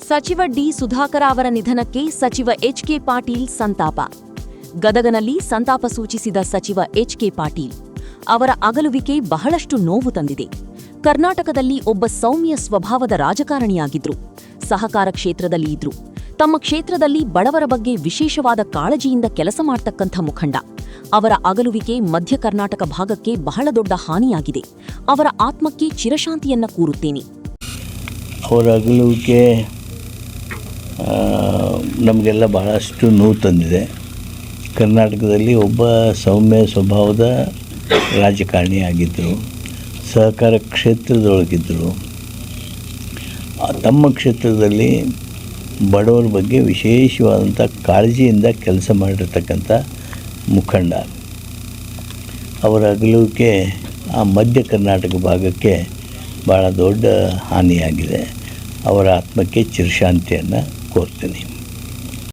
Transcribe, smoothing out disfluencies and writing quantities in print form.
ಸಚಿವ ಡಿ ಸುಧಾಕರ ಅವರ ನಿಧನಕ್ಕೆ ಸಚಿವ ಎಚ್.ಕೆ. ಪಾಟೀಲ್ ಸಂತಾಪ. ಗದಗನಲ್ಲಿ ಸಂತಾಪ ಸೂಚಿಸಿದ ಸಚಿವ ಎಚ್.ಕೆ. ಪಾಟೀಲ್ ಅವರ ಅಗಲುವಿಕೆ ಬಹಳಷ್ಟು ನೋವು ತಂದಿದೆ. ಕರ್ನಾಟಕದಲ್ಲಿ ಒಬ್ಬ ಸೌಮ್ಯ ಸ್ವಭಾವದ ರಾಜಕಾರಣಿಯಾಗಿದ್ರು. ಸಹಕಾರ ಕ್ಷೇತ್ರದಲ್ಲಿ ಇದ್ರು. ತಮ್ಮ ಕ್ಷೇತ್ರದಲ್ಲಿ ಬಡವರ ಬಗ್ಗೆ ವಿಶೇಷವಾದ ಕಾಳಜಿಯಿಂದ ಕೆಲಸ ಮಾಡ್ತಕ್ಕಂಥ ಮುಖಂಡ. ಅವರ ಅಗಲುವಿಕೆ ಮಧ್ಯ ಕರ್ನಾಟಕ ಭಾಗಕ್ಕೆ ಬಹಳ ದೊಡ್ಡ ಹಾನಿಯಾಗಿದೆ. ಅವರ ಆತ್ಮಕ್ಕೆ ಚಿರಶಾಂತಿಯನ್ನ ಕೋರುತ್ತೇನೆ. ಅವರ ಅಗಲುವಿಕೆ ನಮಗೆಲ್ಲ ಬಹಳಷ್ಟು ನೋವು ತಂದಿದೆ. ಕರ್ನಾಟಕದಲ್ಲಿ ಒಬ್ಬ ಸೌಮ್ಯ ಸ್ವಭಾವದ ರಾಜಕಾರಣಿಯಾಗಿದ್ದರು. ಸಹಕಾರ ಕ್ಷೇತ್ರದೊಳಗಿದ್ದರು. ತಮ್ಮ ಕ್ಷೇತ್ರದಲ್ಲಿ ಬಡವರ ಬಗ್ಗೆ ವಿಶೇಷವಾದಂಥ ಕಾಳಜಿಯಿಂದ ಕೆಲಸ ಮಾಡಿರ್ತಕ್ಕಂಥ ಮುಖಂಡ. ಅವರ ಅಗಲುವಿಕೆ ಆ ಮಧ್ಯ ಕರ್ನಾಟಕ ಭಾಗಕ್ಕೆ ಭಾಳ ದೊಡ್ಡ ಹಾನಿಯಾಗಿದೆ. ಅವರ ಆತ್ಮಕ್ಕೆ ಚಿರಶಾಂತಿಯನ್ನು ಕೋರ್ತೀನಿ.